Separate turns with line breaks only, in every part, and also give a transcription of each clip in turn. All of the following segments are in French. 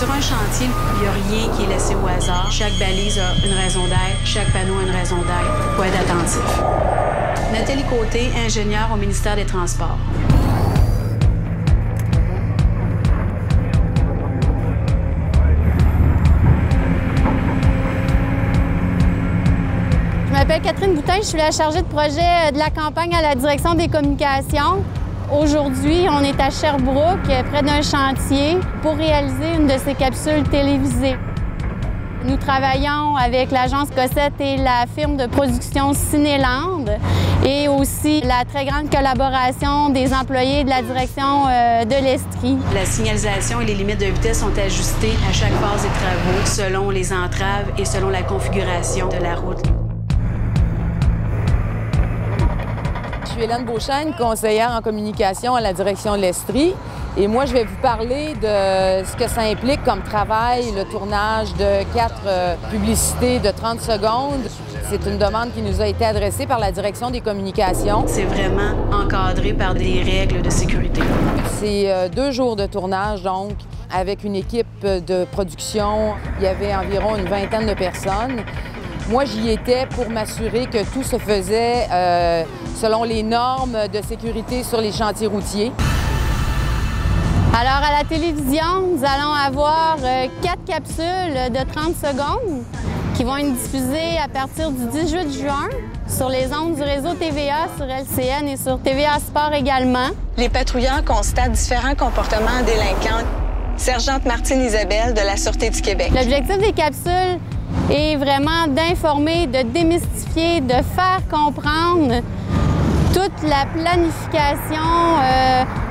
Sur un chantier, il n'y a rien qui est laissé au hasard. Chaque balise a une raison d'être, chaque panneau a une raison d'être. Il faut être attentif. Nathalie Côté, ingénieure au ministère des Transports.
Je m'appelle Catherine Boutin, je suis la chargée de projet de la campagne à la direction des communications. Aujourd'hui, on est à Sherbrooke, près d'un chantier, pour réaliser une de ces capsules télévisées. Nous travaillons avec l'agence Cossette et la firme de production Cinéland et aussi la très grande collaboration des employés de la direction de l'Estrie.
La signalisation et les limites de vitesse sont ajustées à chaque phase des travaux selon les entraves et selon la configuration de la route.
Je suis Hélène Beauchesne, conseillère en communication à la direction de l'Estrie. Et moi, je vais vous parler de ce que ça implique comme travail, le tournage de 4 publicités de 30 secondes. C'est une demande qui nous a été adressée par la direction des communications.
C'est vraiment encadré par des règles de sécurité.
C'est 2 jours de tournage, donc, avec une équipe de production. Il y avait environ une vingtaine de personnes. Moi, j'y étais pour m'assurer que tout se faisait selon les normes de sécurité sur les chantiers routiers.
Alors, à la télévision, nous allons avoir 4 capsules de 30 secondes qui vont être diffusées à partir du 18 juin sur les ondes du réseau TVA, sur LCN et sur TVA Sport également.
Les patrouilleurs constatent différents comportements délinquants. Sergente Martine Isabelle de la Sûreté du Québec.
L'objectif des capsules est vraiment d'informer, de démystifier, de faire comprendre toute la planification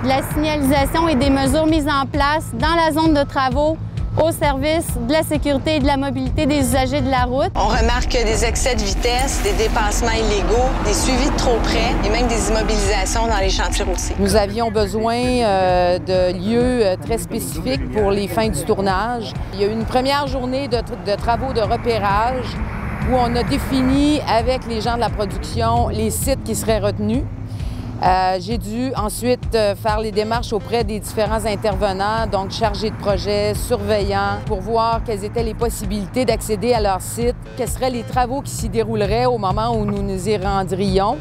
de la signalisation et des mesures mises en place dans la zone de travaux au service de la sécurité et de la mobilité des usagers de la route.
On remarque des excès de vitesse, des dépassements illégaux, des suivis de trop près et même des immobilisations dans les chantiers routiers.
Nous avions besoin de lieux très spécifiques pour les fins du tournage. Il y a eu une première journée de travaux de repérage où on a défini avec les gens de la production les sites qui seraient retenus. J'ai dû ensuite faire les démarches auprès des différents intervenants, donc chargés de projet, surveillants, pour voir quelles étaient les possibilités d'accéder à leur site, quels seraient les travaux qui s'y dérouleraient au moment où nous nous y rendrions,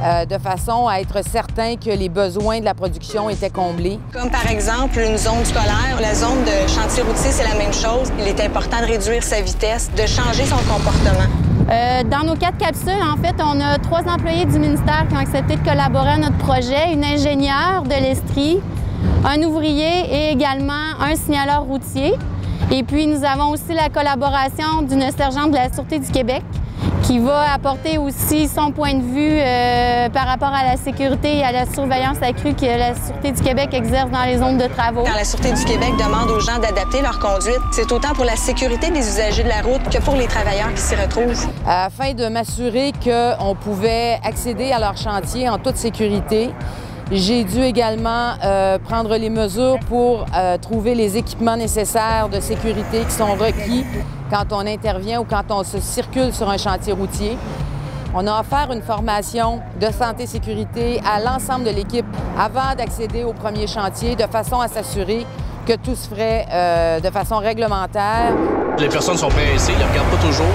de façon à être certain que les besoins de la production étaient comblés.
Comme par exemple une zone scolaire, la zone de chantier routier, c'est la même chose. Il est important de réduire sa vitesse, de changer son comportement.
Dans nos 4 capsules, en fait, on a 3 employés du ministère qui ont accepté de collaborer à notre projet, une ingénieure de l'Estrie, un ouvrier et également un signaleur routier. Et puis, nous avons aussi la collaboration d'une sergente de la Sûreté du Québec qui va apporter aussi son point de vue par rapport à la sécurité et à la surveillance accrue que la Sûreté du Québec exerce dans les zones de travaux.
Quand la Sûreté du Québec demande aux gens d'adapter leur conduite, c'est autant pour la sécurité des usagers de la route que pour les travailleurs qui s'y retrouvent.
Afin de m'assurer qu'on pouvait accéder à leur chantier en toute sécurité, j'ai dû également prendre les mesures pour trouver les équipements nécessaires de sécurité qui sont requis quand on intervient ou quand on se circule sur un chantier routier. On a offert une formation de santé-sécurité à l'ensemble de l'équipe avant d'accéder au premier chantier, de façon à s'assurer que tout se ferait de façon réglementaire.
Les personnes sont pressées, ils ne regardent pas toujours.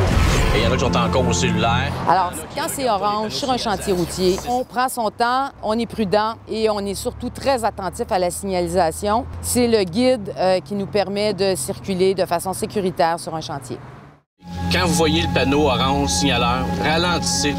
Et il y en a qui sont encore au cellulaire.
Alors, quand c'est orange sur un chantier routier, on prend son temps, on est prudent et on est surtout très attentif à la signalisation. C'est le guide qui nous permet de circuler de façon sécuritaire sur un chantier.
Quand vous voyez le panneau orange signaleur, ralentissez.